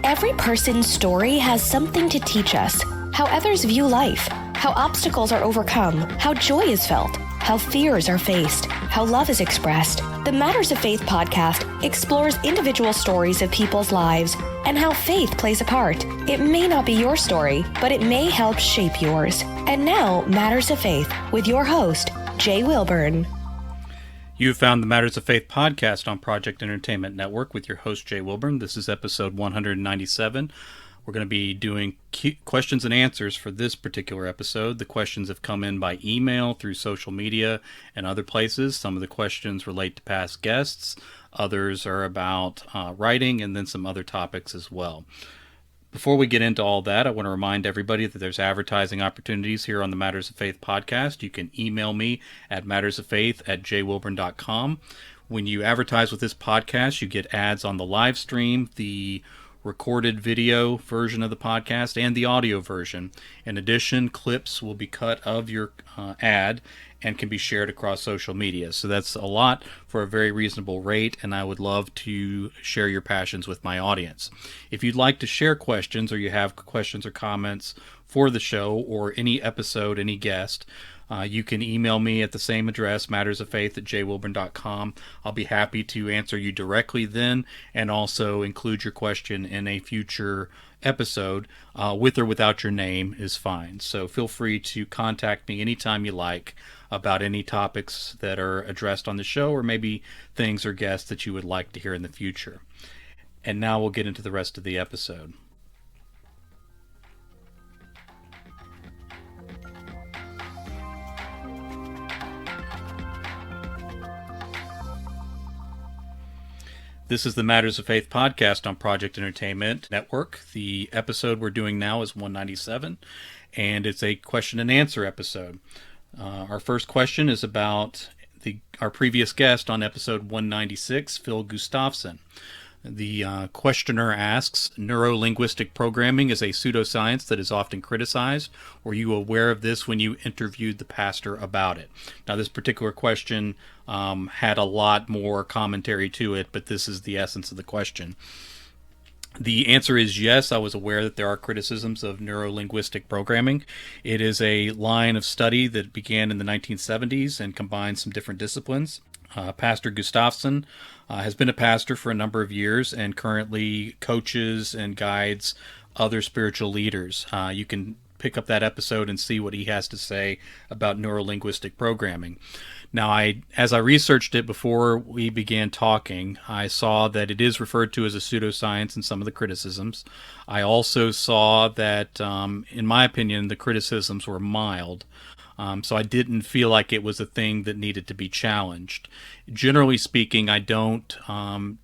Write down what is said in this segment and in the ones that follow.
Every person's story has something to teach us. How others view life, how obstacles are overcome, how joy is felt, how fears are faced, how love is expressed. The Matters of Faith podcast explores individual stories of people's lives and how faith plays a part. It may not be your story, but it may help shape yours. And now, Matters of Faith with your host, Jay Wilburn. You have found the Matters of Faith podcast on Project Entertainment Network with your host, Jay Wilburn. This is episode 197. We're going to be doing questions and answers for this particular episode. The questions have come in by email, through social media, and other places. Some of the questions relate to past guests. Others are about writing, and then some other topics as well. Before we get into all that, I want to remind everybody that there's advertising opportunities here on the Matters of Faith podcast. You can email me at mattersoffaith@jwilburn.com. When you advertise with this podcast, you get ads on the live stream, the recorded video version of the podcast, and the audio version. In addition, clips will be cut of your ad and can be shared across social media. So that's a lot for a very reasonable rate, and I would love to share your passions with my audience. If you'd like to share questions, or you have questions or comments for the show or any episode, any guest, you can email me at the same address, mattersoffaith@jwilburn.com. I'll be happy to answer you directly then, and also include your question in a future episode. With or without your name is fine. So feel free to contact me anytime you like about any topics that are addressed on the show, or maybe things or guests that you would like to hear in the future. And now we'll get into the rest of the episode. This is the Matters of Faith podcast on Project Entertainment Network. The episode we're doing now is 197, and it's a question and answer episode. Our first question is about our previous guest on episode 196, Phil Gustafson. The questioner asks, neuro-linguistic programming is a pseudoscience that is often criticized. Were you aware of this when you interviewed the pastor about it? Now, this particular question had a lot more commentary to it, but this is the essence of the question. The answer is yes, I was aware that there are criticisms of neuro-linguistic programming. It is a line of study that began in the 1970s and combines some different disciplines. Pastor Gustafson has been a pastor for a number of years and currently coaches and guides other spiritual leaders. You can pick up that episode and see what he has to say about neuro-linguistic programming. Now, as I researched it before we began talking, I saw that it is referred to as a pseudoscience in some of the criticisms. I also saw that, in my opinion, the criticisms were mild. So I didn't feel like it was a thing that needed to be challenged. Generally speaking, I don't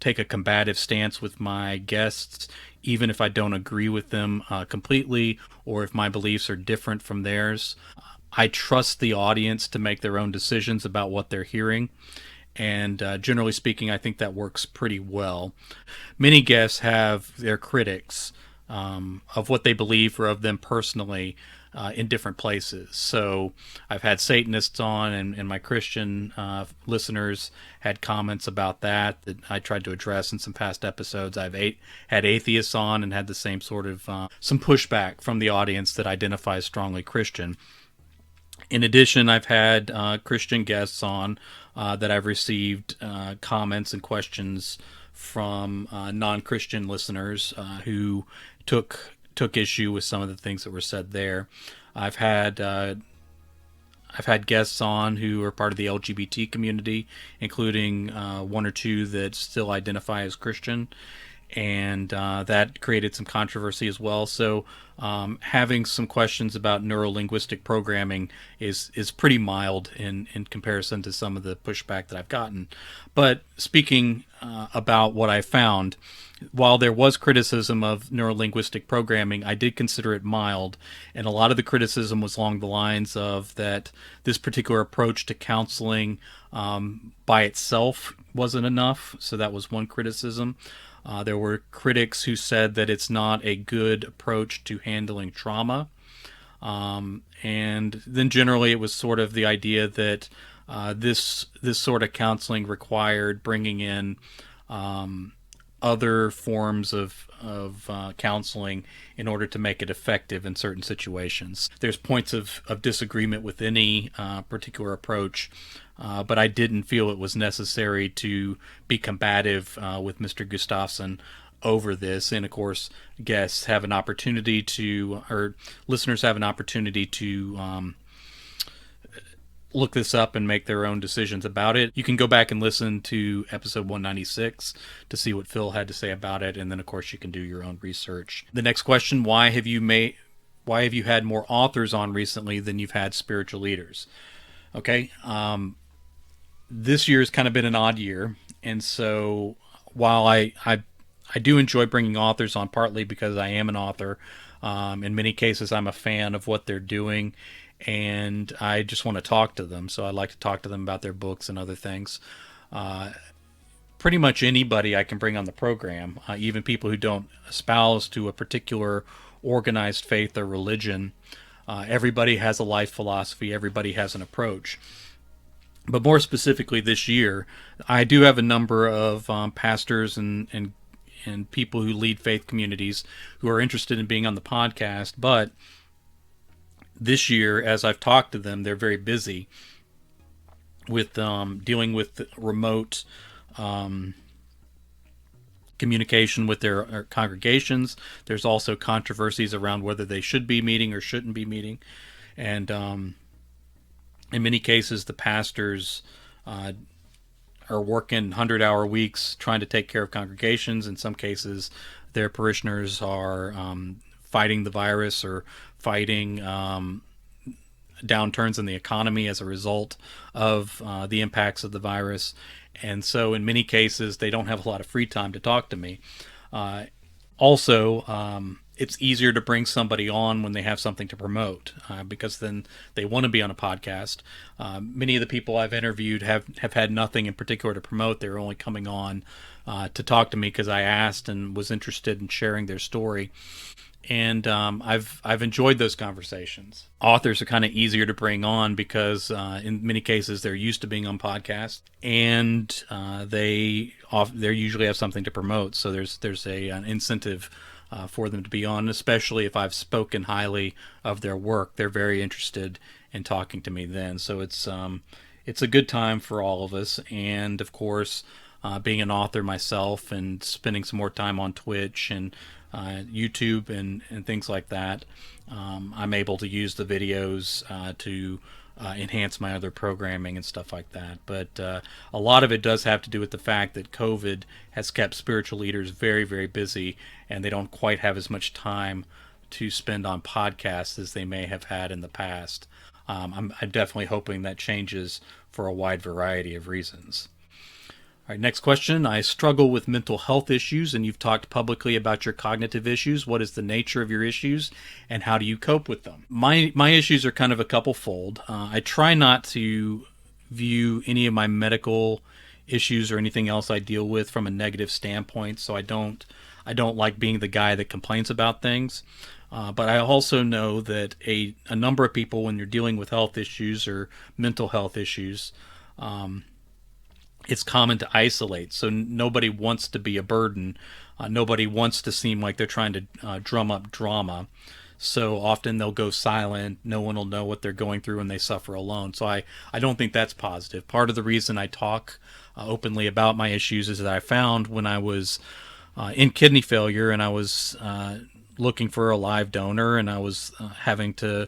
take a combative stance with my guests, even if I don't agree with them completely, or if my beliefs are different from theirs. I trust the audience to make their own decisions about what they're hearing. And generally speaking, I think that works pretty well. Many guests have their critics of what they believe or of them personally in different places. So I've had Satanists on, and my Christian listeners had comments about that I tried to address in some past episodes. I've had atheists on and had the same sort of some pushback from the audience that identifies strongly Christian. In addition, I've had Christian guests on that I've received comments and questions from non-Christian listeners who took issue with some of the things that were said there. I've had guests on who are part of the LGBT community, including one or two that still identify as Christian, and that created some controversy as well. So having some questions about neuro-linguistic programming is pretty mild in comparison to some of the pushback that I've gotten. But speaking about what I found, while there was criticism of neuro-linguistic programming, I did consider it mild, and a lot of the criticism was along the lines of that this particular approach to counseling by itself wasn't enough. So that was one criticism. There were critics who said that it's not a good approach to handling trauma. And then generally it was sort of the idea that this sort of counseling required bringing in other forms of of counseling in order to make it effective in certain situations. There's points of disagreement with any particular approach, but I didn't feel it was necessary to be combative with Mr. Gustafson over this. And of course, guests have an opportunity to, or listeners have an opportunity to look this up and make their own decisions about it. You can go back and listen to episode 196 to see what Phil had to say about it, and then of course you can do your own research. The next question: why have you had more authors on recently than you've had spiritual leaders? Okay, this year has kind of been an odd year, and so while I do enjoy bringing authors on, partly because I am an author, in many cases I'm a fan of what they're doing, and I just want to talk to them. So I like to talk to them about their books and other things. Pretty much anybody I can bring on the program, even people who don't espouse to a particular organized faith or religion. Everybody has a life philosophy. Everybody has an approach. But more specifically this year, I do have a number of pastors and people who lead faith communities who are interested in being on the podcast, but this year, as I've talked to them, they're very busy with dealing with remote communication with their congregations. There's also controversies around whether they should be meeting or shouldn't be meeting. And in many cases, the pastors are working 100-hour weeks trying to take care of congregations. In some cases, their parishioners are fighting the virus or fighting downturns in the economy as a result of the impacts of the virus. And so in many cases, they don't have a lot of free time to talk to me. Also, it's easier to bring somebody on when they have something to promote, because then they want to be on a podcast. Many of the people I've interviewed have had nothing in particular to promote. They're only coming on to talk to me because I asked and was interested in sharing their story. And I've enjoyed those conversations. Authors are kind of easier to bring on because in many cases they're used to being on podcasts, and they usually have something to promote. So there's an incentive for them to be on, especially if I've spoken highly of their work. They're very interested in talking to me then. So it's a good time for all of us. And of course, being an author myself and spending some more time on Twitch and YouTube and things like that, I'm able to use the videos to enhance my other programming and stuff like that. But a lot of it does have to do with the fact that COVID has kept spiritual leaders very, very busy, and they don't quite have as much time to spend on podcasts as they may have had in the past. I'm definitely hoping that changes for a wide variety of reasons. All right, next question. I struggle with mental health issues, and you've talked publicly about your cognitive issues. What is the nature of your issues, and how do you cope with them? My issues are kind of a couple-fold. I try not to view any of my medical issues or anything else I deal with from a negative standpoint, so I don't like being the guy that complains about things. But I also know that a number of people, when you're dealing with health issues or mental health issues, it's common to isolate. So nobody wants to be a burden. Nobody wants to seem like they're trying to drum up drama. So often they'll go silent. No one will know what they're going through, and they suffer alone. So I don't think that's positive. Part of the reason I talk openly about my issues is that I found when I was in kidney failure and I was looking for a live donor, and I was having to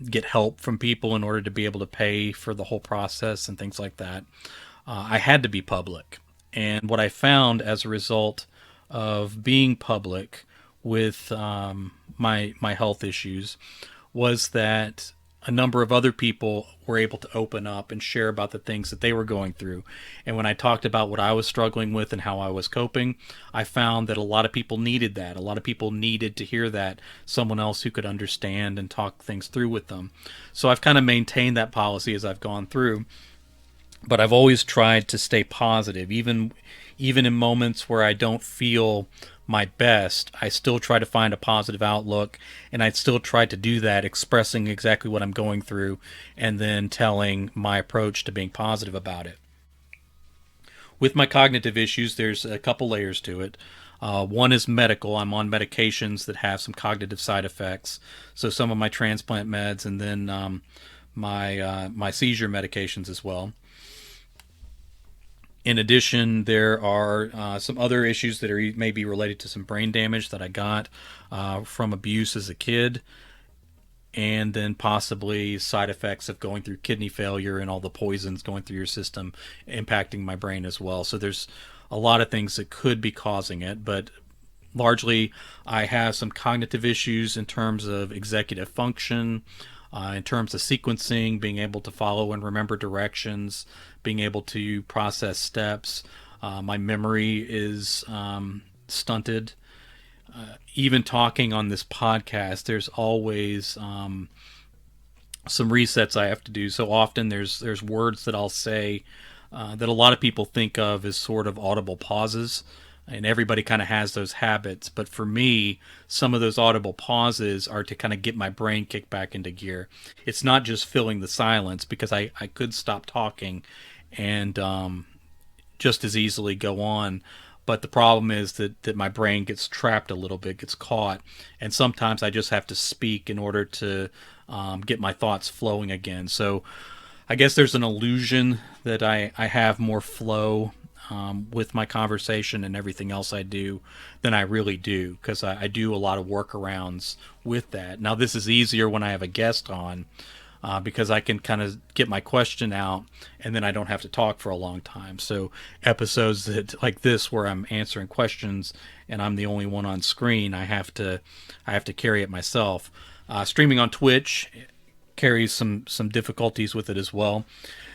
get help from people in order to be able to pay for the whole process and things like that. I had to be public. And what I found as a result of being public with my health issues was that a number of other people were able to open up and share about the things that they were going through. And when I talked about what I was struggling with and how I was coping, I found that a lot of people needed that. A lot of people needed to hear that, someone else who could understand and talk things through with them. So I've kind of maintained that policy as I've gone through. But I've always tried to stay positive, even in moments where I don't feel my best. I still try to find a positive outlook, and I still try to do that, expressing exactly what I'm going through, and then telling my approach to being positive about it. With my cognitive issues, there's a couple layers to it. One is medical. I'm on medications that have some cognitive side effects. So some of my transplant meds, and then my seizure medications as well. In addition, there are some other issues that are maybe related to some brain damage that I got from abuse as a kid, and then possibly side effects of going through kidney failure and all the poisons going through your system impacting my brain as well. So there's a lot of things that could be causing it, but largely I have some cognitive issues in terms of executive function, in terms of sequencing, being able to follow and remember directions, being able to process steps. My memory is stunted. Even talking on this podcast, there's always some resets I have to do. So often there's words that I'll say that a lot of people think of as sort of audible pauses, and everybody kind of has those habits. But for me, some of those audible pauses are to kind of get my brain kicked back into gear. It's not just filling the silence, because I could stop talking and just as easily go on. But the problem is that my brain gets trapped a little bit, gets caught. And sometimes I just have to speak in order to get my thoughts flowing again. So I guess there's an illusion that I have more flow with my conversation and everything else I do than I really do, because I do a lot of workarounds with that. Now, this is easier when I have a guest on, because I can kind of get my question out and then I don't have to talk for a long time. So episodes like this where I'm answering questions and I'm the only one on screen, I have to carry it myself. Streaming on Twitch carries some difficulties with it as well.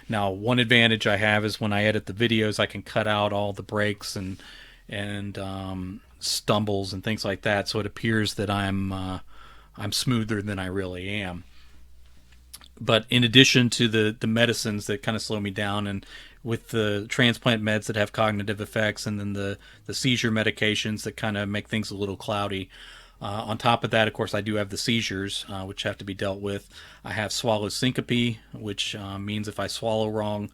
Now, one advantage I have is when I edit the videos, I can cut out all the breaks and stumbles and things like that, so it appears that I'm smoother than I really am. But in addition to the medicines that kind of slow me down, and with the transplant meds that have cognitive effects, and then the seizure medications that kind of make things a little cloudy, on top of that, of course, I do have the seizures, which have to be dealt with. I have swallow syncope, which means if I swallow wrong,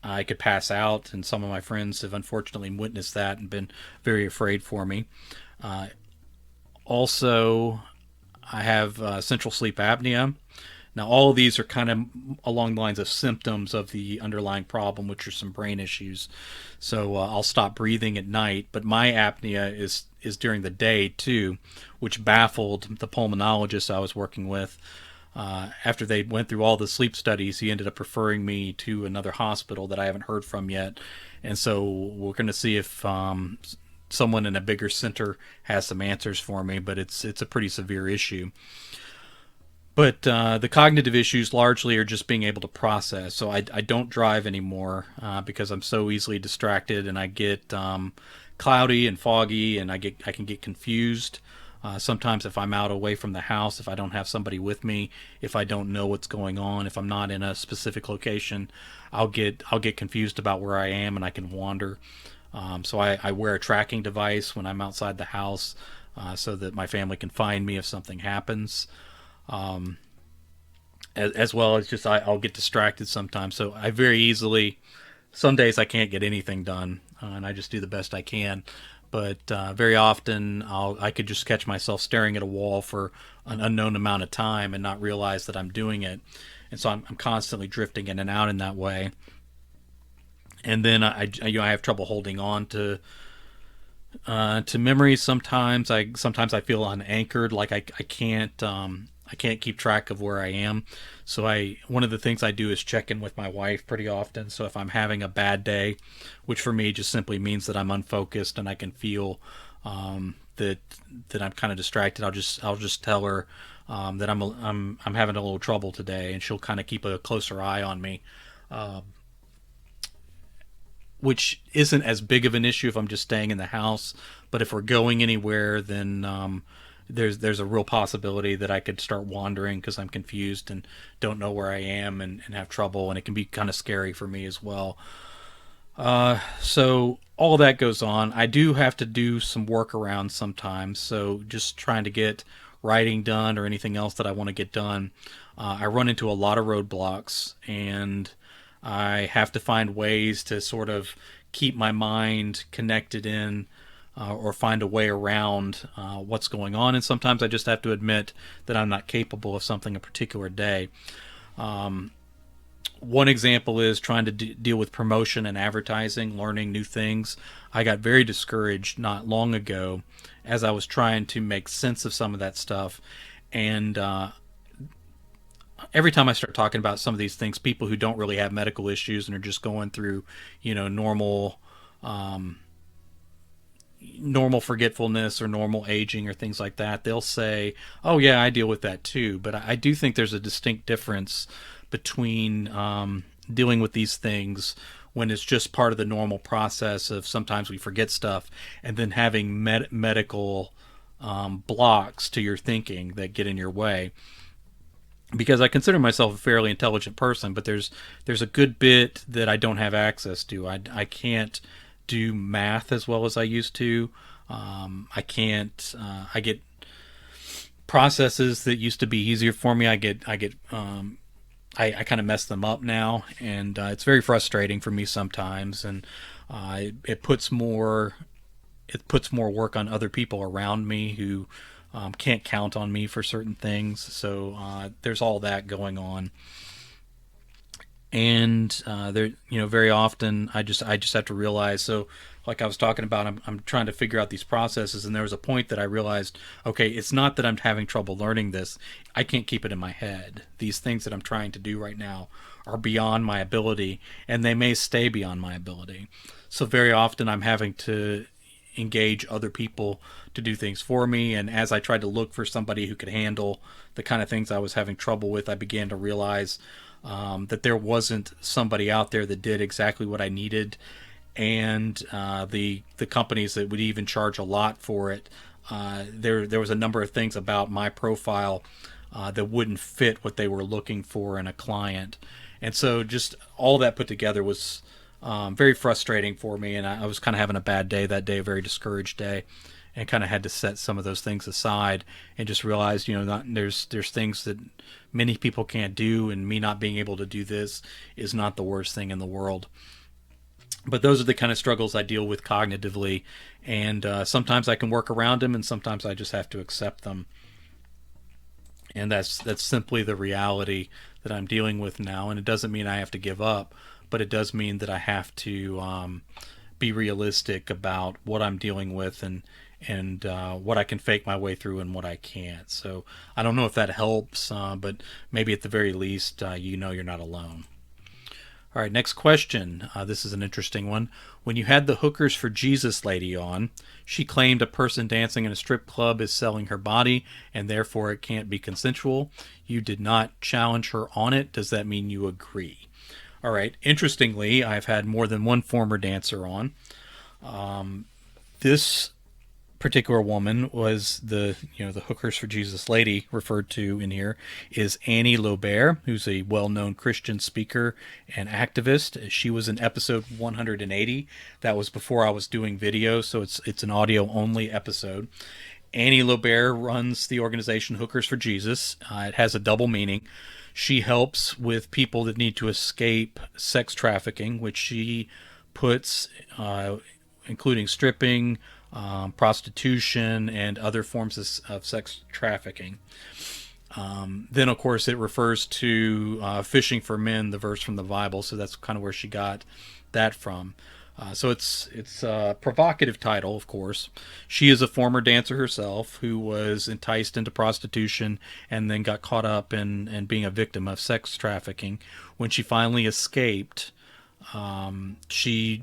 I could pass out, and some of my friends have unfortunately witnessed that and been very afraid for me. Also, I have central sleep apnea. Now, all of these are kind of along the lines of symptoms of the underlying problem, which are some brain issues. So I'll stop breathing at night, but my apnea is during the day too, which baffled the pulmonologist I was working with. After they went through all the sleep studies, he ended up referring me to another hospital that I haven't heard from yet. And so we're going to see if someone in a bigger center has some answers for me, but it's a pretty severe issue. But the cognitive issues largely are just being able to process. So I don't drive anymore because I'm so easily distracted, and I get cloudy and foggy, and I can get confused. Sometimes if I'm out away from the house, if I don't have somebody with me, if I don't know what's going on, if I'm not in a specific location, I'll get confused about where I am, and I can wander. So I wear a tracking device when I'm outside the house so that my family can find me if something happens. As well as just I'll get distracted sometimes. So I very easily, some days I can't get anything done, and I just do the best I can. But very often I could just catch myself staring at a wall for an unknown amount of time and not realize that I'm doing it. And so I'm constantly drifting in and out in that way. And then I have trouble holding on to memories sometimes. I feel unanchored, like I can't keep track of where I am. So one of the things I do is check in with my wife pretty often. So if I'm having a bad day, which for me just simply means that I'm unfocused and I can feel that I'm kind of distracted, I'll just tell her that I'm having a little trouble today, and she'll kind of keep a closer eye on me. Which isn't as big of an issue if I'm just staying in the house, but if we're going anywhere, then there's a real possibility that I could start wandering because I'm confused and don't know where I am and have trouble, and it can be kind of scary for me as well. So all that goes on. I do have to do some workarounds sometimes, so just trying to get writing done or anything else that I want to get done. I run into a lot of roadblocks, and I have to find ways to sort of keep my mind connected in or find a way around what's going on. And sometimes I just have to admit that I'm not capable of something a particular day. One example is trying to deal with promotion and advertising, learning new things. I got very discouraged not long ago as I was trying to make sense of some of that stuff. And every time I start talking about some of these things, people who don't really have medical issues and are just going through, normal forgetfulness or normal aging or things like that, they'll say, oh yeah, I deal with that too. But I do think there's a distinct difference between dealing with these things when it's just part of the normal process of sometimes we forget stuff, and then having medical blocks to your thinking that get in your way. Because I consider myself a fairly intelligent person, but there's a good bit that I don't have access to. I can't do math as well as I used to. I can't. I get processes that used to be easier for me. I kind of mess them up now, and it's very frustrating for me sometimes. And it puts more work on other people around me who can't count on me for certain things. So there's all that going on. And there, very often I just have to realize. So, like I was talking about, I'm trying to figure out these processes, and there was a point that I realized, okay, it's not that I'm having trouble learning this. I can't keep it in my head. These things that I'm trying to do right now are beyond my ability, and they may stay beyond my ability. So very often I'm having to engage other people to do things for me. And as I tried to look for somebody who could handle the kind of things I was having trouble with, I began to realize that there wasn't somebody out there that did exactly what I needed. And the companies that would even charge a lot for it, there was a number of things about my profile that wouldn't fit what they were looking for in a client. And so just all that put together was very frustrating for me, and I was kind of having a bad day that day, a very discouraged day, and kind of had to set some of those things aside and just realize, there's things that many people can't do, and me not being able to do this is not the worst thing in the world. But those are the kind of struggles I deal with cognitively, and sometimes I can work around them, and sometimes I just have to accept them. And that's simply the reality that I'm dealing with now, and it doesn't mean I have to give up, but it does mean that I have to be realistic about what I'm dealing with and what I can fake my way through and what I can't. So I don't know if that helps, but maybe at the very least, you're not alone. All right, next question. This is an interesting one. When you had the Hookers for Jesus lady on, she claimed a person dancing in a strip club is selling her body and therefore it can't be consensual. You did not challenge her on it. Does that mean you agree? All right. Interestingly, I've had more than one former dancer on. This particular woman was the Hookers for Jesus lady referred to in here is Annie Lobert, who's a well-known Christian speaker and activist. She was in episode 180. That was before I was doing video, so it's an audio-only episode. Annie Lobert runs the organization Hookers for Jesus. It has a double meaning. She helps with people that need to escape sex trafficking, which she puts, including stripping, prostitution, and other forms of sex trafficking. Then, of course, it refers to fishing for men, the verse from the Bible, so that's kind of where she got that from. So it's a provocative title, of course. She is a former dancer herself who was enticed into prostitution and then got caught up in being a victim of sex trafficking. When she finally escaped, she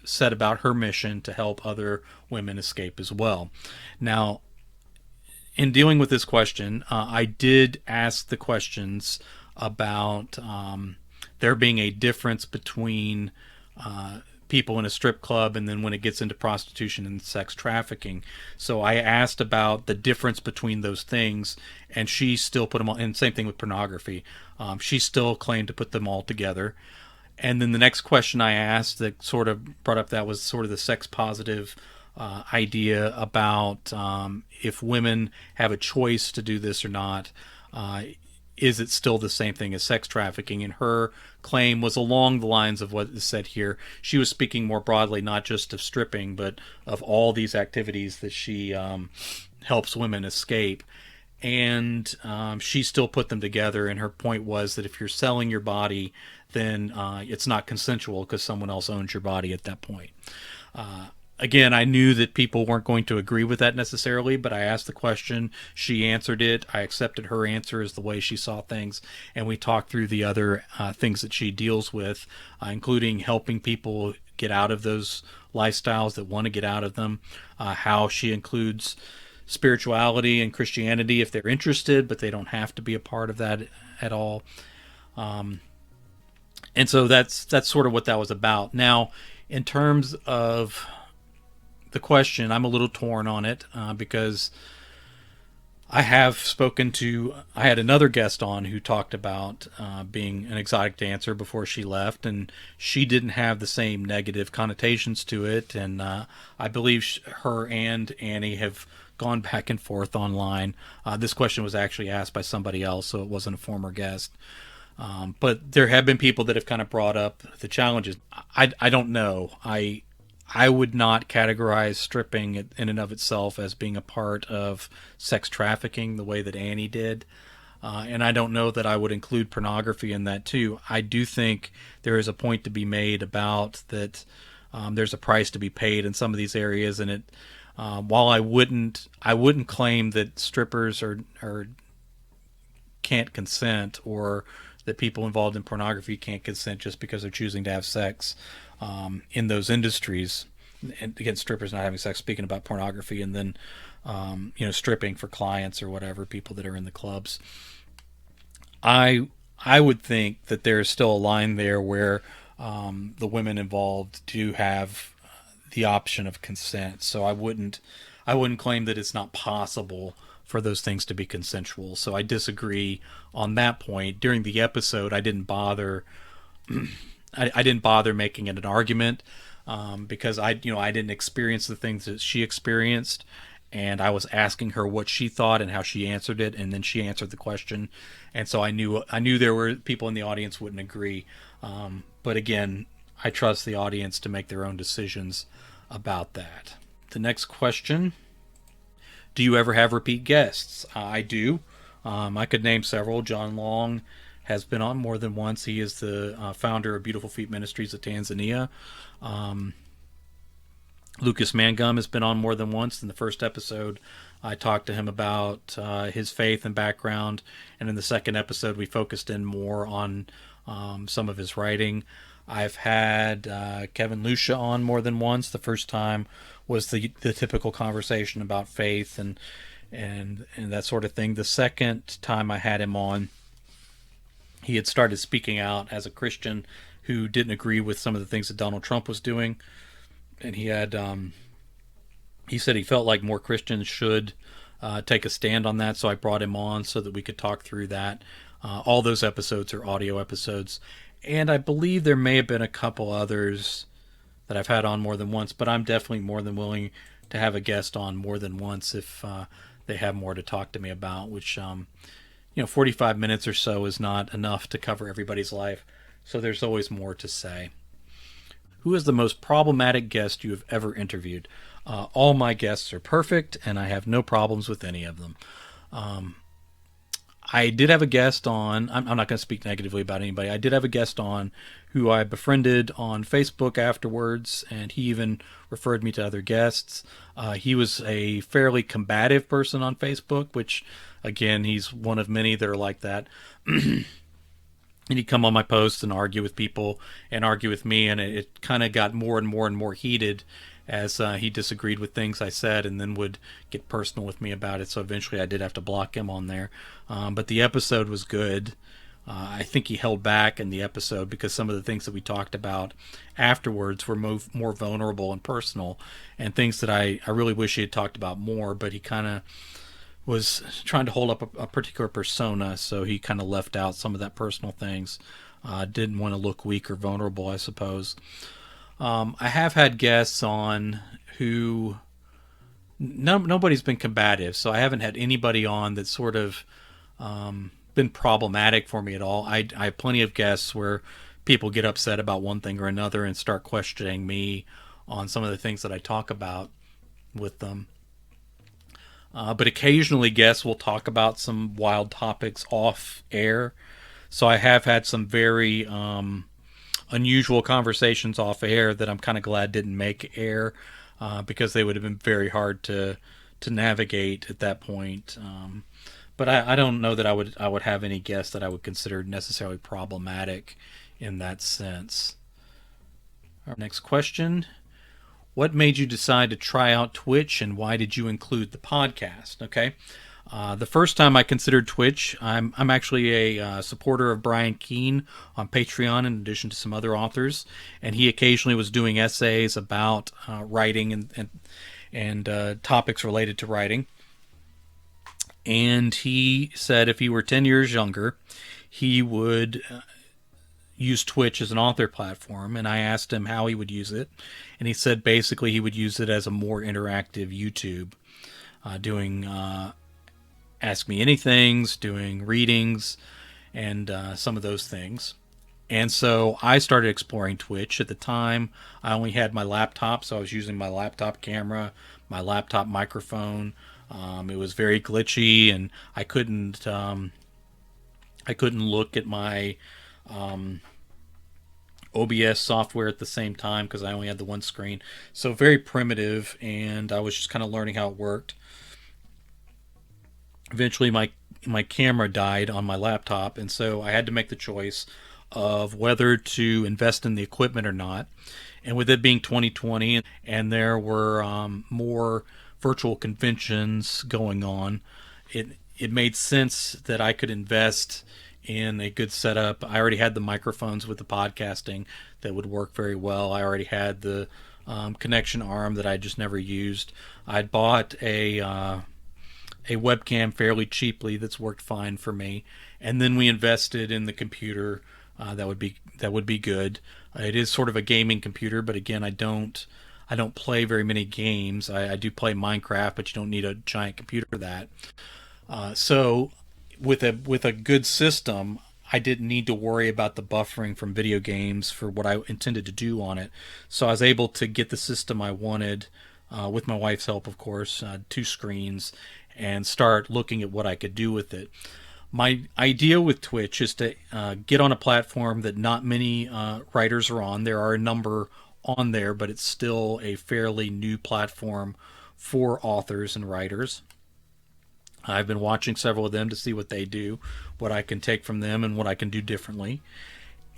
set about her mission to help other women escape as well. Now, in dealing with this question, I did ask the questions about there being a difference between people in a strip club and then when it gets into prostitution and sex trafficking. So I asked about the difference between those things, and she still put them all, and same thing with pornography. She still claimed to put them all together. And then the next question I asked that sort of brought up that was sort of the sex positive idea about if women have a choice to do this or not. is it still the same thing as sex trafficking? And her claim was along the lines of what is said here. She was speaking more broadly, not just of stripping, but of all these activities that she helps women escape. And she still put them together, and her point was that if you're selling your body, then it's not consensual because someone else owns your body at that point. Again, I knew that people weren't going to agree with that necessarily, but I asked the question, she answered it, I accepted her answer as the way she saw things, and we talked through the other things that she deals with, including helping people get out of those lifestyles that want to get out of them, how she includes spirituality and Christianity if they're interested, but they don't have to be a part of that at all. And so that's sort of what that was about. Now, in terms of the question, I'm a little torn on it because I had another guest on who talked about being an exotic dancer before she left, and she didn't have the same negative connotations to it. And I believe her and Annie have gone back and forth online. This question was actually asked by somebody else, so it wasn't a former guest. But there have been people that have kind of brought up the challenges. I don't know. I would not categorize stripping in and of itself as being a part of sex trafficking the way that Annie did. And I don't know that I would include pornography in that too. I do think there is a point to be made about that there's a price to be paid in some of these areas. And while I wouldn't claim that strippers can't consent, or that people involved in pornography can't consent just because they're choosing to have sex in those industries. And again, strippers not having sex, speaking about pornography, and then stripping for clients or whatever, people that are in the clubs. I would think that there's still a line there where the women involved do have the option of consent. So I wouldn't claim that it's not possible for those things to be consensual. So I disagree on that point. During the episode, I didn't bother making it an argument because I didn't experience the things that she experienced, and I was asking her what she thought and how she answered it, and then she answered the question, and so I knew there were people in the audience wouldn't agree. But again, I trust the audience to make their own decisions about that. The next question: do you ever have repeat guests? I do. I could name several. John Long has been on more than once. He is the founder of Beautiful Feet Ministries of Tanzania. Lucas Mangum has been on more than once. In the first episode, I talked to him about his faith and background, and in the second episode, we focused in more on some of his writing. I've had Kevin Lucia on more than once. The first time was the typical conversation about faith and that sort of thing. The second time I had him on, he had started speaking out as a Christian who didn't agree with some of the things that Donald Trump was doing, and he said he felt like more Christians should take a stand on that. So I brought him on so that we could talk through that. All those episodes are audio episodes. And I believe there may have been a couple others that I've had on more than once, but I'm definitely more than willing to have a guest on more than once if they have more to talk to me about, which, 45 minutes or so is not enough to cover everybody's life. So there's always more to say. Who is the most problematic guest you have ever interviewed? All my guests are perfect, and I have no problems with any of them. I did have a guest on, I'm not going to speak negatively about anybody. I did have a guest on who I befriended on Facebook afterwards, and he even referred me to other guests. He was a fairly combative person on Facebook, which, again, he's one of many that are like that. And he'd come on my posts and argue with people and argue with me, and it kind of got more and more and more heated as he disagreed with things I said and then would get personal with me about it. So eventually I did have to block him on there. But the episode was good. I think he held back in the episode because some of the things that we talked about afterwards were more vulnerable and personal, and things that I really wish he had talked about more, but he kind of was trying to hold up a particular persona, so he kind of left out some of that personal things. Didn't want to look weak or vulnerable, I suppose. I have had guests on who nobody's been combative, so I haven't had anybody on that sort of been problematic for me at all. I have plenty of guests where people get upset about one thing or another and start questioning me on some of the things that I talk about with them. But occasionally guests will talk about some wild topics off air. So I have had some very unusual conversations off air that I'm kind of glad didn't make air, because they would have been very hard to navigate at that point. But I don't know that I would have any guests that I would consider necessarily problematic in that sense. Our next question. What made you decide to try out Twitch, and why did you include the podcast? Okay. The first time I considered Twitch, I'm actually a supporter of Brian Keene on Patreon, in addition to some other authors, and he occasionally was doing essays about writing and topics related to writing. And he said if he were 10 years younger, he would use Twitch as an author platform, and I asked him how he would use it, and he said basically he would use it as a more interactive YouTube, doing Ask Me Anythings, doing readings, and some of those things. And so I started exploring Twitch. At the time, I only had my laptop, so I was using my laptop camera, my laptop microphone. It was very glitchy, and I couldn't look at my OBS software at the same time because I only had the one screen. So very primitive, and I was just kind of learning how it worked. Eventually my camera died on my laptop, and so I had to make the choice of whether to invest in the equipment or not. And with it being 2020 and there were more virtual conventions going on, it made sense that I could invest in a good setup. I already had the microphones with the podcasting that would work very well. I already had the connection arm that I just never used. I'd bought a webcam fairly cheaply that's worked fine for me, and then we invested in the computer that would be good. It is sort of a gaming computer, but again, I don't play very many games. I do play Minecraft, but you don't need a giant computer for that. So with a good system, I didn't need to worry about the buffering from video games for what I intended to do on it. So I was able to get the system I wanted, with my wife's help, of course, 2 screens, and start looking at what I could do with it. My idea with Twitch is to get on a platform that not many writers are on. There are a number on there, but it's still a fairly new platform for authors and writers. I've been watching several of them to see what they do, what I can take from them, and what I can do differently.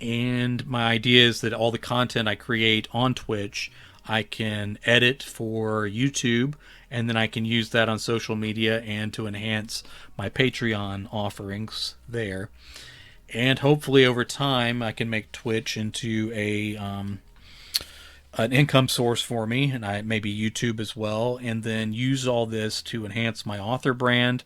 And my idea is that all the content I create on Twitch, I can edit for YouTube, and then I can use that on social media and to enhance my Patreon offerings there. And hopefully over time I can make Twitch into an income source for me, and maybe YouTube as well, and then use all this to enhance my author brand,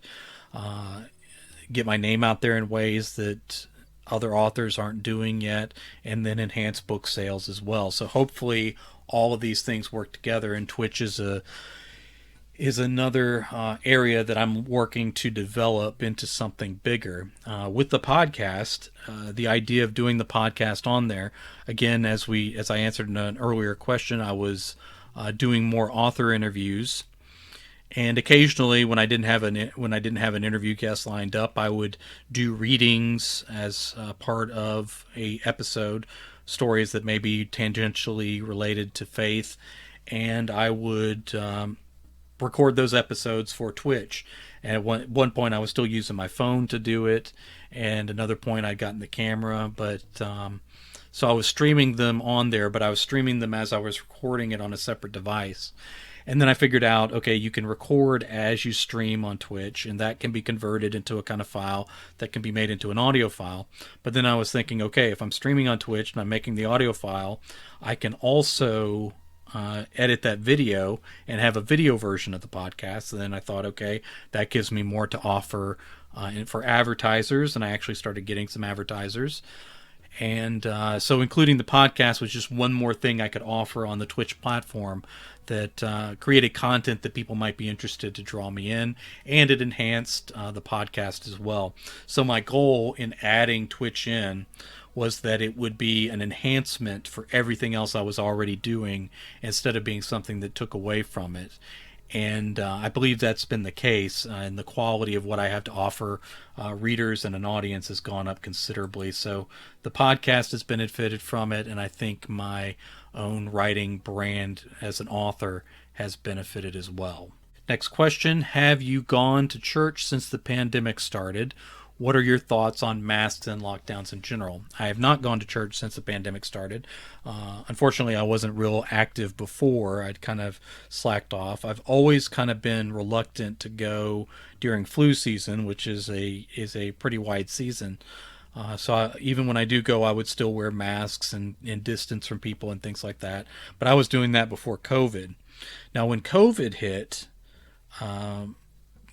get my name out there in ways that other authors aren't doing yet, and then enhance book sales as well. So hopefully all of these things work together, and Twitch is another area that I'm working to develop into something bigger. With the podcast, the idea of doing the podcast on there, again, as I answered in an earlier question, I was doing more author interviews, and occasionally when I didn't have an interview guest lined up, I would do readings as part of a episode, stories that may be tangentially related to faith, and I would record those episodes for Twitch. And at one point I was still using my phone to do it, and another point I'd gotten the camera, but so I was streaming them on there, but I was streaming them as I was recording it on a separate device. And then I figured out, okay, you can record as you stream on Twitch, and that can be converted into a kind of file that can be made into an audio file. But then I was thinking, okay, if I'm streaming on Twitch and I'm making the audio file, I can also edit that video and have a video version of the podcast. And then I thought, okay, that gives me more to offer for advertisers, and I actually started getting some advertisers. And so including the podcast was just one more thing I could offer on the Twitch platform that created content that people might be interested to draw me in, and it enhanced the podcast as well. So my goal in adding Twitch in was that it would be an enhancement for everything else I was already doing instead of being something that took away from it. And I believe that's been the case, and the quality of what I have to offer readers and an audience has gone up considerably. So the podcast has benefited from it, and I think my own writing brand as an author has benefited as well. Next question: have you gone to church since the pandemic started? What are your thoughts on masks and lockdowns in general? I have not gone to church since the pandemic started. Unfortunately, I wasn't real active before. I'd kind of slacked off. I've always kind of been reluctant to go during flu season, which is a pretty wide season. Even when I do go, I would still wear masks and distance from people and things like that. But I was doing that before COVID. Now, when COVID hit,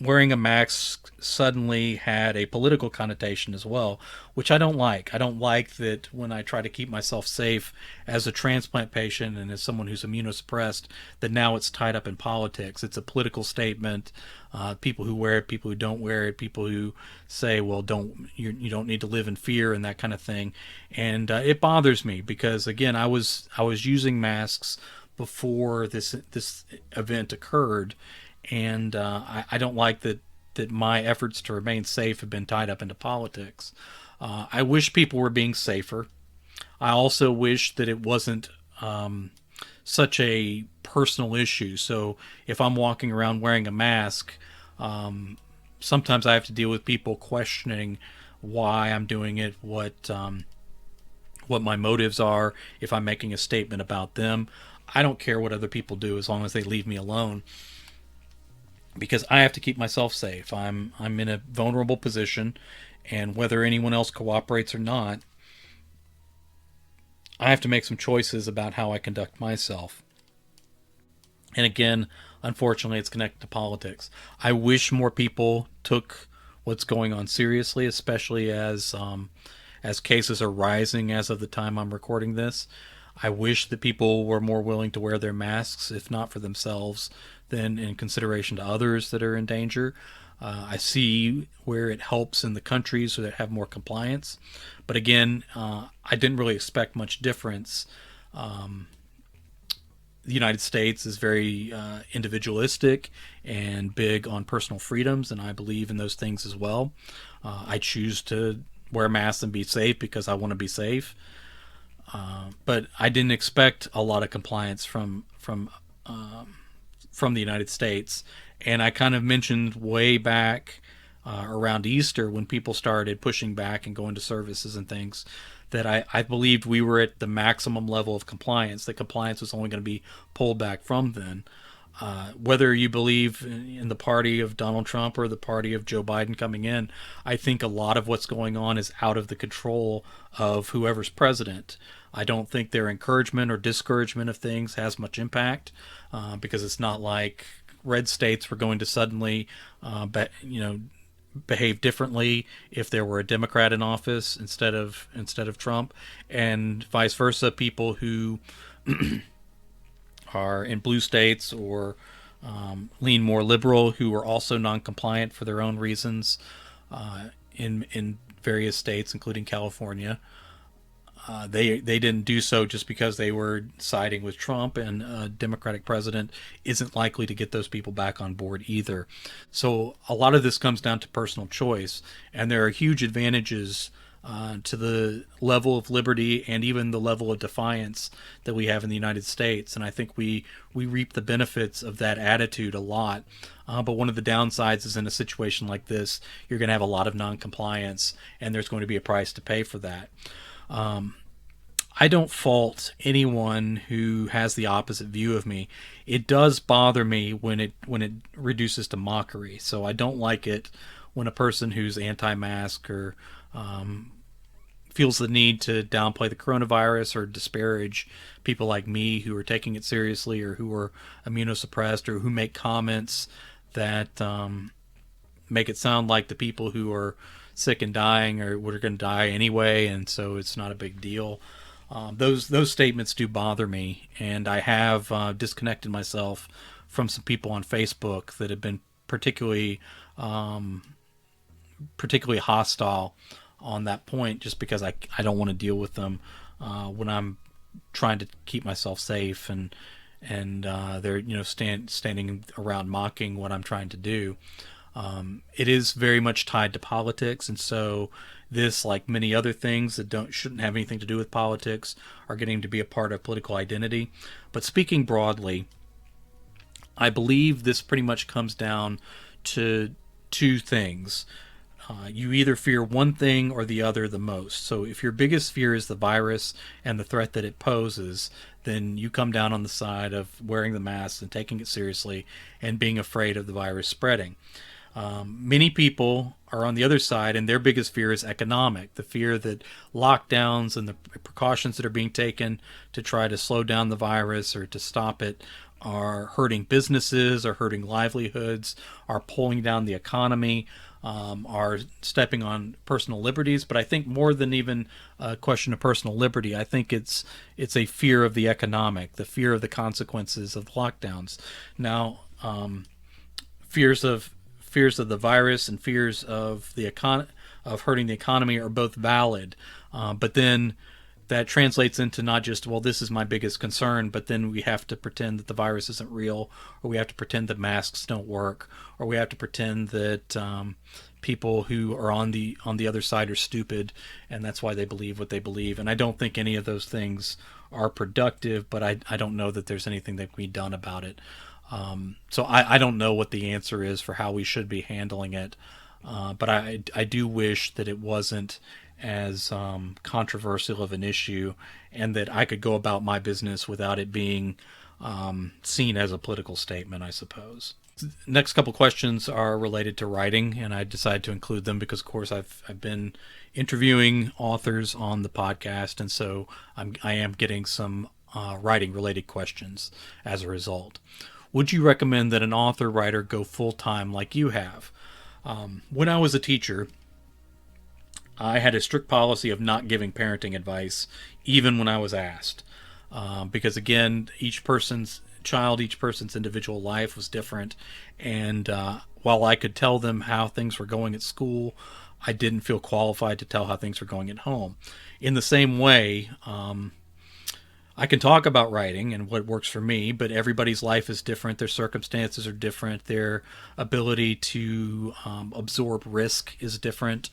wearing a mask suddenly had a political connotation as well, which I don't like. I don't like that when I try to keep myself safe as a transplant patient and as someone who's immunosuppressed, that now it's tied up in politics. It's a political statement. People who wear it, people who don't wear it, people who say, well, you don't need to live in fear and that kind of thing. And it bothers me because, again, I was using masks before this event occurred. And I don't like that my efforts to remain safe have been tied up into politics. I wish people were being safer. I also wish that it wasn't such a personal issue. So if I'm walking around wearing a mask, sometimes I have to deal with people questioning why I'm doing it, what my motives are, if I'm making a statement about them. I don't care what other people do as long as they leave me alone, because I have to keep myself safe. I'm in a vulnerable position, and whether anyone else cooperates or not, I have to make some choices about how I conduct myself. And again, unfortunately, it's connected to politics. I wish more people took what's going on seriously, especially as cases are rising as of the time I'm recording this. I wish that people were more willing to wear their masks, if not for themselves, then in consideration to others that are in danger. I see where it helps in the countries that have more compliance. But again, I didn't really expect much difference. The United States is very individualistic and big on personal freedoms, and I believe in those things as well. I choose to wear masks and be safe because I want to be safe. But I didn't expect a lot of compliance from the United States. And I kind of mentioned way back around Easter, when people started pushing back and going to services and things, that I believed we were at the maximum level of compliance, that compliance was only going to be pulled back from then. Whether you believe in the party of Donald Trump or the party of Joe Biden coming in, I think a lot of what's going on is out of the control of whoever's president. I don't think their encouragement or discouragement of things has much impact, because it's not like red states were going to suddenly, behave differently if there were a Democrat in office instead of Trump, and vice versa. People who are in blue states or lean more liberal, who are also non-compliant for their own reasons in various states, including California. They didn't do so just because they were siding with Trump, and a Democratic president isn't likely to get those people back on board either. So a lot of this comes down to personal choice, and there are huge advantages to the level of liberty and even the level of defiance that we have in the United States. And I think we reap the benefits of that attitude a lot. But one of the downsides is, in a situation like this, you're going to have a lot of non-compliance, and there's going to be a price to pay for that. I don't fault anyone who has the opposite view of me. It does bother me when it reduces to mockery. So I don't like it when a person who's anti-mask or feels the need to downplay the coronavirus or disparage people like me who are taking it seriously, or who are immunosuppressed, or who make comments that make it sound like the people who are sick and dying, or we're going to die anyway, and so it's not a big deal. Those statements do bother me, and I have disconnected myself from some people on Facebook that have been particularly hostile on that point, just because I don't want to deal with them when I'm trying to keep myself safe, and they're standing around mocking what I'm trying to do. It is very much tied to politics, and so this, like many other things that shouldn't have anything to do with politics, are getting to be a part of political identity. But speaking broadly, I believe this pretty much comes down to two things. You either fear one thing or the other the most. So if your biggest fear is the virus and the threat that it poses, then you come down on the side of wearing the mask and taking it seriously and being afraid of the virus spreading. Many people are on the other side, and their biggest fear is economic. The fear that lockdowns and the precautions that are being taken to try to slow down the virus or to stop it are hurting businesses, are hurting livelihoods, are pulling down the economy, are stepping on personal liberties. But I think more than even a question of personal liberty, I think it's a fear of the economic, the fear of the consequences of lockdowns. Now, fears of the virus and fears of the of hurting the economy are both valid, but then that translates into not just, well, this is my biggest concern, but then we have to pretend that the virus isn't real, or we have to pretend that masks don't work, or we have to pretend that people who are on the other side are stupid, and that's why they believe what they believe. And I don't think any of those things are productive, but I don't know that there's anything that can be done about it. So I don't know what the answer is for how we should be handling it, but I do wish that it wasn't as controversial of an issue, and that I could go about my business without it being seen as a political statement, I suppose. Next couple questions are related to writing, and I decided to include them because, of course, I've been interviewing authors on the podcast, and so I am getting some writing-related questions as a result. Would you recommend that an author-writer go full-time like you have? When I was a teacher, I had a strict policy of not giving parenting advice, even when I was asked. Because, again, each person's individual life was different. And while I could tell them how things were going at school, I didn't feel qualified to tell how things were going at home. In the same way, I can talk about writing and what works for me, but everybody's life is different. Their circumstances are different. Their ability to absorb risk is different.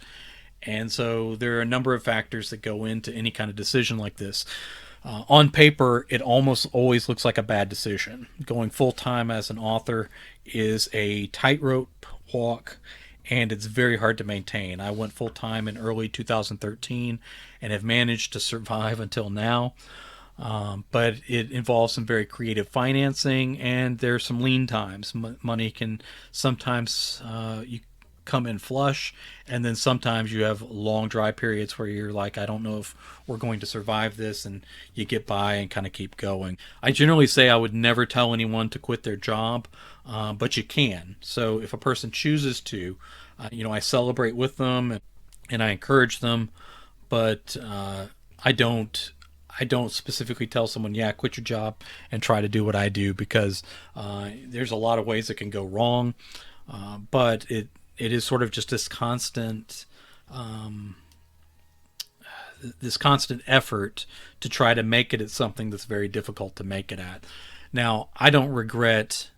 And so there are a number of factors that go into any kind of decision like this. On paper, it almost always looks like a bad decision. Going full-time as an author is a tightrope walk, and it's very hard to maintain. I went full-time in early 2013 and have managed to survive until now. But it involves some very creative financing, and there's some lean times. Money can sometimes you come in flush, and then sometimes you have long dry periods where you're like, I don't know if we're going to survive this, and you get by and kind of keep going. I generally say I would never tell anyone to quit their job, but you can. So if a person chooses to, I celebrate with them and I encourage them, but I don't specifically tell someone, quit your job and try to do what I do, because there's a lot of ways it can go wrong. But it is sort of just this constant effort to try to make it at something that's very difficult to make it at. Now, I don't regret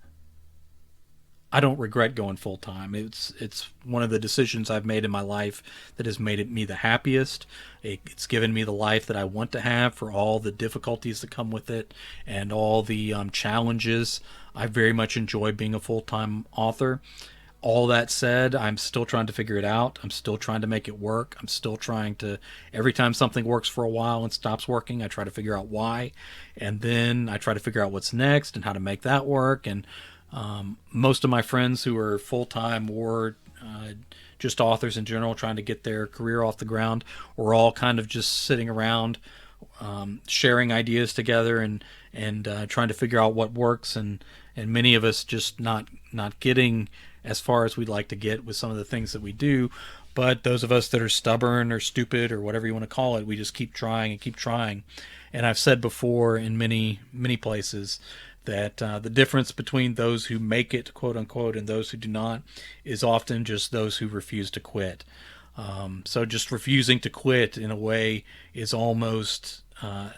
going full time. It's one of the decisions I've made in my life that has made me the happiest. It's given me the life that I want to have, for all the difficulties that come with it and all the challenges. I very much enjoy being a full-time author. All that said, I'm still trying to figure it out. I'm still trying to make it work. I'm still trying to, every time something works for a while and stops working, I try to figure out why. And then I try to figure out what's next and how to make that work. And most of my friends who are full-time or just authors in general trying to get their career off the ground, we're all kind of just sitting around sharing ideas together and trying to figure out what works. And many of us just not getting as far as we'd like to get with some of the things that we do. But those of us that are stubborn or stupid or whatever you want to call it, we just keep trying and keep trying. And I've said before in many, many places that the difference between those who make it, quote unquote, and those who do not is often just those who refuse to quit. So just refusing to quit in a way is almost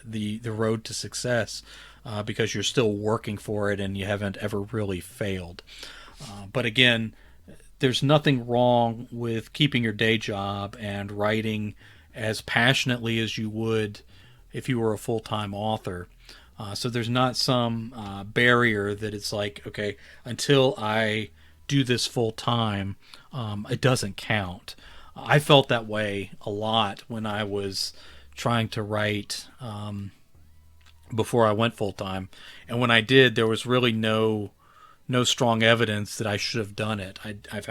the road to success, because you're still working for it and you haven't ever really failed. But again, there's nothing wrong with keeping your day job and writing as passionately as you would if you were a full-time author. So there's not some barrier that it's like, okay, until I do this full-time, it doesn't count. I felt that way a lot when I was trying to write before I went full-time. And when I did, there was really no strong evidence that I should have done it. I've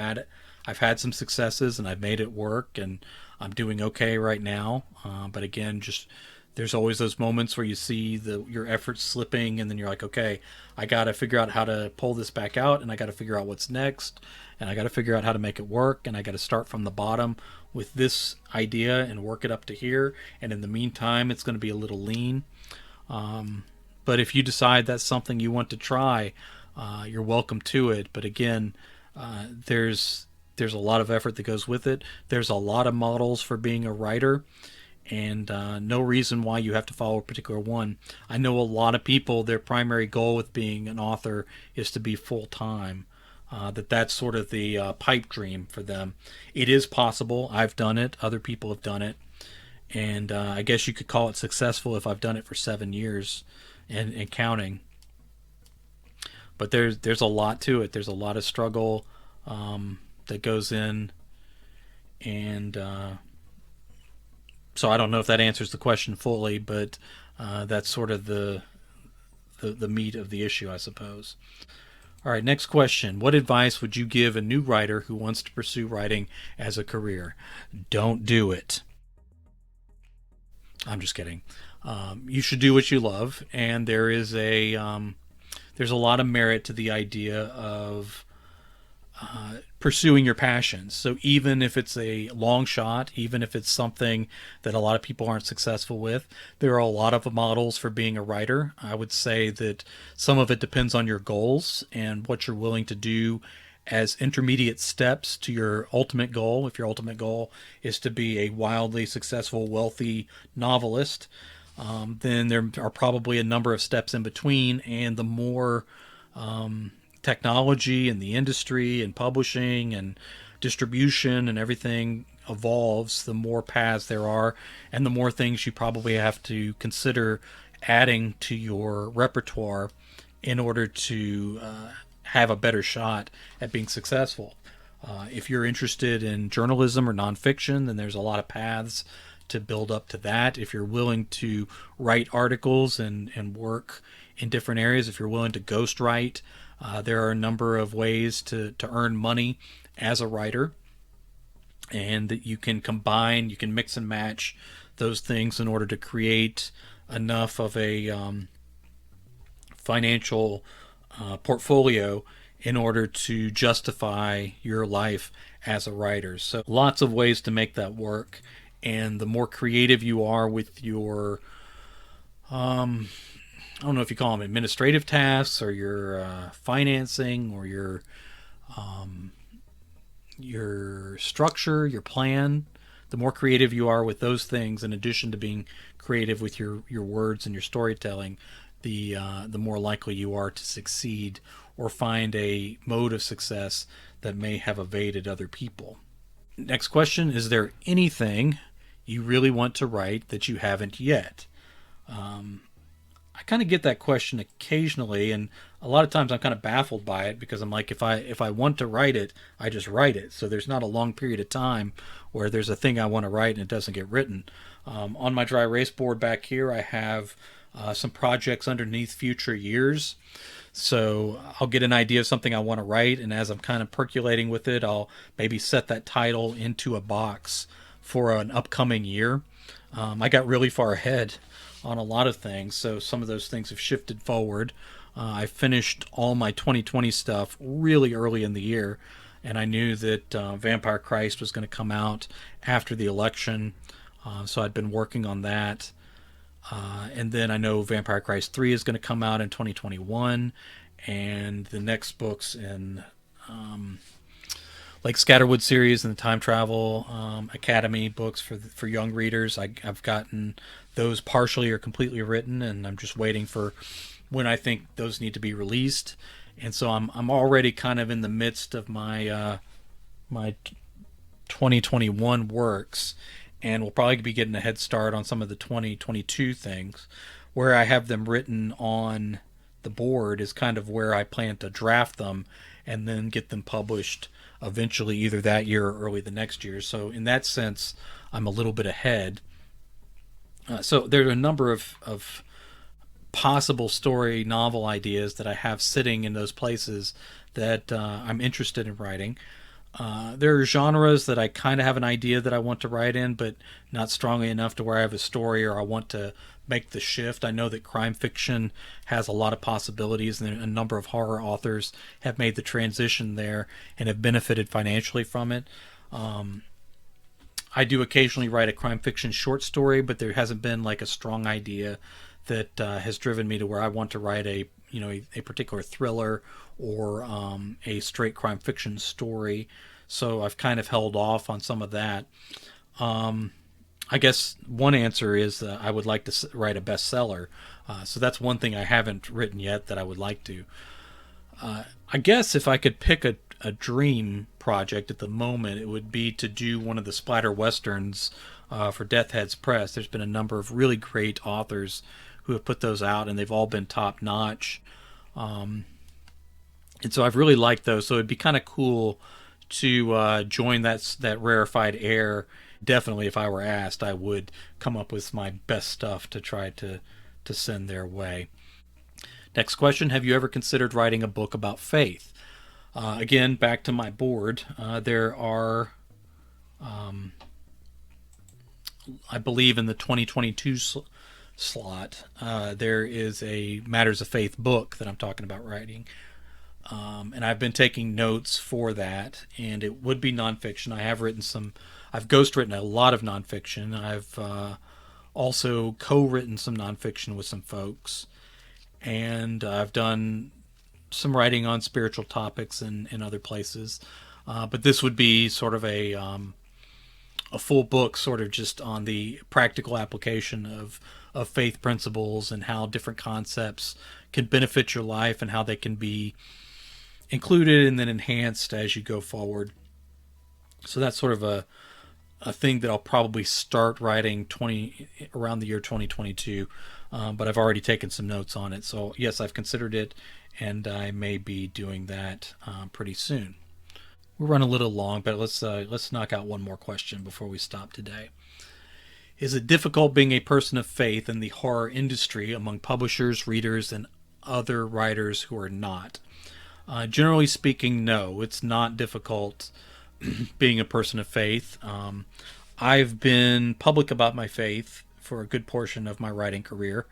had some successes and I've made it work, and I'm doing okay right now. But again, just there's always those moments where you see your efforts slipping, and then you're like, okay, I got to figure out how to pull this back out, and I got to figure out what's next, and I got to figure out how to make it work, and I got to start from the bottom with this idea and work it up to here. And in the meantime, it's going to be a little lean. But if you decide that's something you want to try, you're welcome to it. But again, there's a lot of effort that goes with it. There's a lot of models for being a writer, and no reason why you have to follow a particular one. I know a lot of people, their primary goal with being an author is to be full-time. That's sort of the pipe dream for them. It is possible. I've done it. Other people have done it. And I guess you could call it successful if I've done it for 7 years and counting. But there's a lot to it. There's a lot of struggle that goes in. And so I don't know if that answers the question fully, but that's sort of the meat of the issue, I suppose. All right, next question. What advice would you give a new writer who wants to pursue writing as a career? Don't do it. I'm just kidding. You should do what you love, and there's a lot of merit to the idea of pursuing your passions. So even if it's a long shot, even if it's something that a lot of people aren't successful with, there are a lot of models for being a writer. I would say that some of it depends on your goals and what you're willing to do as intermediate steps to your ultimate goal. If your ultimate goal is to be a wildly successful, wealthy novelist, then there are probably a number of steps in between, and the more technology and the industry and publishing and distribution and everything evolves, the more paths there are, and the more things you probably have to consider adding to your repertoire in order to have a better shot at being successful. If you're interested in journalism or nonfiction, then there's a lot of paths to build up to that. If you're willing to write articles and work in different areas, if you're willing to ghostwrite, there are a number of ways to earn money as a writer, and that you can combine, you can mix and match those things in order to create enough of a financial portfolio in order to justify your life as a writer. So lots of ways to make that work, and the more creative you are with your I don't know if you call them administrative tasks or your financing or your structure, your plan. The more creative you are with those things, in addition to being creative with your words and your storytelling, the more likely you are to succeed or find a mode of success that may have evaded other people. Next question, is there anything you really want to write that you haven't yet? I kind of get that question occasionally, and a lot of times I'm kind of baffled by it, because I'm like, if I want to write it, I just write it. So there's not a long period of time where there's a thing I want to write and it doesn't get written. On my dry erase board back here, I have some projects underneath future years. So I'll get an idea of something I want to write, and as I'm kind of percolating with it, I'll maybe set that title into a box for an upcoming year. I got really far ahead on a lot of things, so some of those things have shifted forward. I finished all my 2020 stuff really early in the year, and I knew that Vampire Christ was going to come out after the election, so I'd been working on that. And then I know Vampire Christ 3 is going to come out in 2021, and the next books in like Scatterwood series and the Time Travel Academy books for young readers. I've gotten those partially or completely written, and I'm just waiting for when I think those need to be released. And so I'm already kind of in the midst of my my 2021 works, and we'll probably be getting a head start on some of the 2022 things. Where I have them written on the board is kind of where I plan to draft them and then get them published eventually, either that year or early the next year. So in that sense, I'm a little bit ahead. So there are a number of possible story novel ideas that I have sitting in those places that I'm interested in writing. There are genres that I kind of have an idea that I want to write in, but not strongly enough to where I have a story or I want to make the shift. I know that crime fiction has a lot of possibilities, and a number of horror authors have made the transition there and have benefited financially from it. I do occasionally write a crime fiction short story, but there hasn't been like a strong idea that has driven me to where I want to write a particular thriller or a straight crime fiction story. So I've kind of held off on some of that. I guess one answer is I would like to write a bestseller. So that's one thing I haven't written yet that I would like to. I guess if I could pick a dream project at the moment, it would be to do one of the splatter westerns for Death Heads Press. There's been a number of really great authors who have put those out, and they've all been top notch. And so I've really liked those. So it'd be kind of cool to join that rarefied air. Definitely, if I were asked, I would come up with my best stuff to try to send their way. Next question: have you ever considered writing a book about faith? Again, back to my board. There are, I believe, in the 2022 slot, there is a Matters of Faith book that I'm talking about writing. And I've been taking notes for that, and it would be nonfiction. I've ghostwritten a lot of nonfiction. I've also co-written some nonfiction with some folks, and I've done some writing on spiritual topics in other places. But this would be sort of a full book, sort of just on the practical application of faith principles and how different concepts can benefit your life and how they can be included and then enhanced as you go forward. So that's sort of a thing that I'll probably start writing around the year 2022, but I've already taken some notes on it. So yes, I've considered it, and I may be doing that pretty soon. We're running a little long, but let's knock out one more question before we stop today. Is it difficult being a person of faith in the horror industry among publishers, readers, and other writers who are not? Generally speaking, no, it's not difficult being a person of faith. I've been public about my faith for a good portion of my writing career,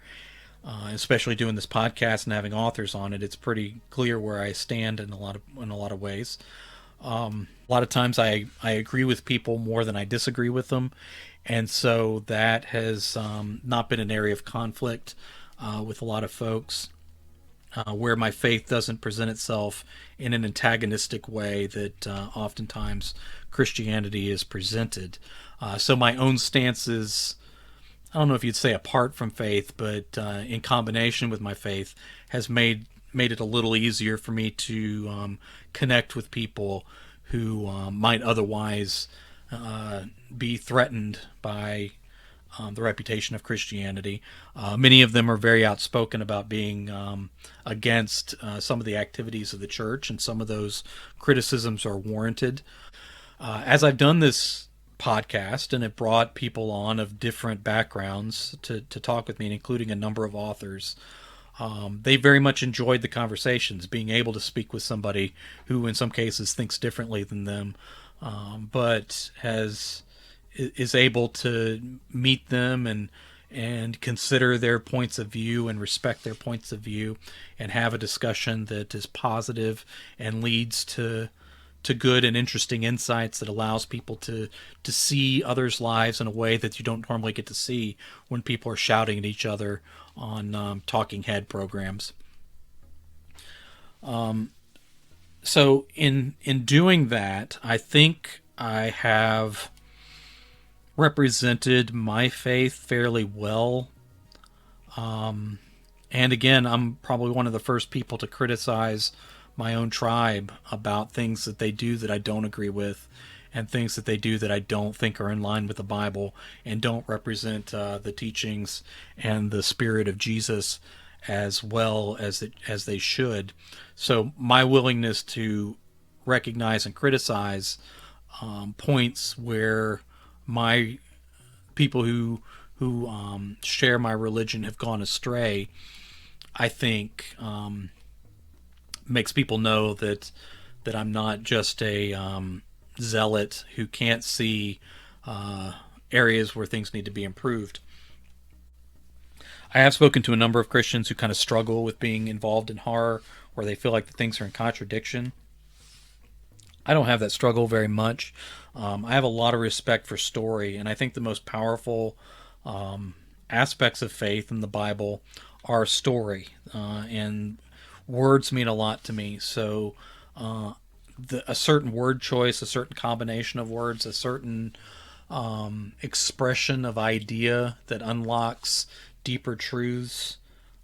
especially doing this podcast and having authors on it. It's pretty clear where I stand in a lot of ways. A lot of times I agree with people more than I disagree with them, and so that has not been an area of conflict with a lot of folks. Where my faith doesn't present itself in an antagonistic way that oftentimes Christianity is presented. So my own stance is, I don't know if you'd say apart from faith, but in combination with my faith has made it a little easier for me to connect with people who might otherwise be threatened by the reputation of Christianity. Many of them are very outspoken about being against some of the activities of the church, and some of those criticisms are warranted. As I've done this podcast and it brought people on of different backgrounds to talk with me, including a number of authors, they very much enjoyed the conversations, being able to speak with somebody who in some cases thinks differently than them, but is able to meet them and consider their points of view and respect their points of view and have a discussion that is positive and leads to to good and interesting insights that allows people to see others' lives in a way that you don't normally get to see when people are shouting at each other on talking head programs. So in doing that, I think I have represented my faith fairly well. And again, I'm probably one of the first people to criticize my own tribe about things that they do that I don't agree with, and things that they do that I don't think are in line with the Bible and don't represent the teachings and the spirit of Jesus as well as they should. So my willingness to recognize and criticize points where my people who share my religion have gone astray, I think makes people know that I'm not just a zealot who can't see areas where things need to be improved. I have spoken to a number of Christians who kind of struggle with being involved in horror, where they feel like the things are in contradiction. I don't have that struggle very much. I have a lot of respect for story, and I think the most powerful aspects of faith in the Bible are story, and words mean a lot to me. So a certain word choice, a certain combination of words, a certain expression of idea that unlocks deeper truths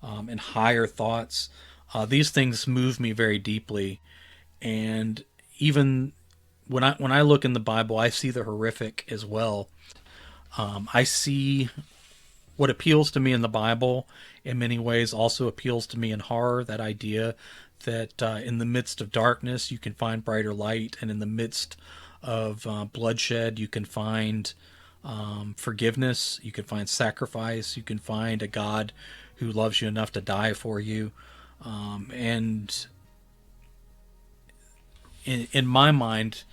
and higher thoughts, these things move me very deeply. And even when I look in the Bible, I see the horrific as well. I see what appeals to me in the Bible in many ways also appeals to me in horror, that idea that in the midst of darkness you can find brighter light, and in the midst of bloodshed you can find forgiveness, you can find sacrifice, you can find a God who loves you enough to die for you. And in my mind,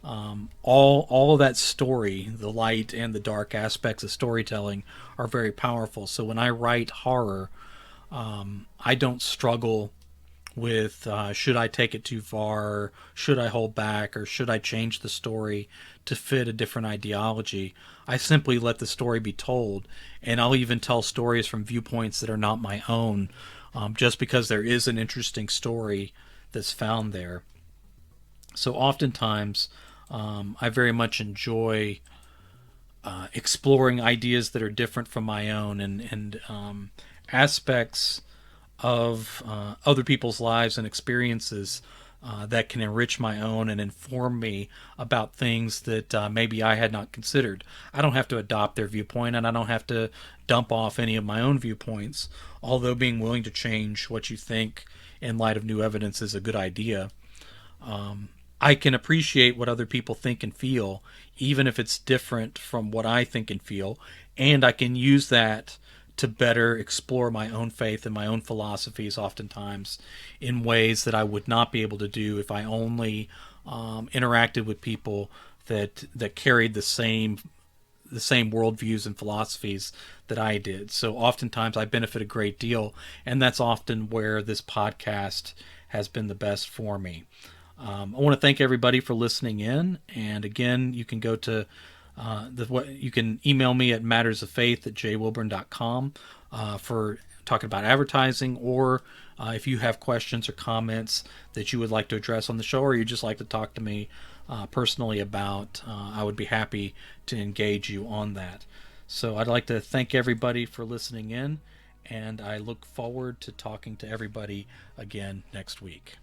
all of that story, the light and the dark aspects of storytelling, are very powerful. So when I write horror, I don't struggle with should I take it too far, should I hold back, or should I change the story to fit a different ideology. I simply let the story be told, and I'll even tell stories from viewpoints that are not my own, just because there is an interesting story that's found there. So oftentimes, I very much enjoy exploring ideas that are different from my own, and aspects of other people's lives and experiences that can enrich my own and inform me about things that maybe I had not considered. I don't have to adopt their viewpoint, and I don't have to dump off any of my own viewpoints, although being willing to change what you think in light of new evidence is a good idea. I can appreciate what other people think and feel, even if it's different from what I think and feel, and I can use that to better explore my own faith and my own philosophies oftentimes in ways that I would not be able to do if I only interacted with people that carried the same worldviews and philosophies that I did. So oftentimes I benefit a great deal, and that's often where this podcast has been the best for me. I want to thank everybody for listening in, and again, you can go to you can email me at mattersoffaith@jwilburn.com for talking about advertising, or if you have questions or comments that you would like to address on the show, or you just like to talk to me personally about, I would be happy to engage you on that. So I'd like to thank everybody for listening in, and I look forward to talking to everybody again next week.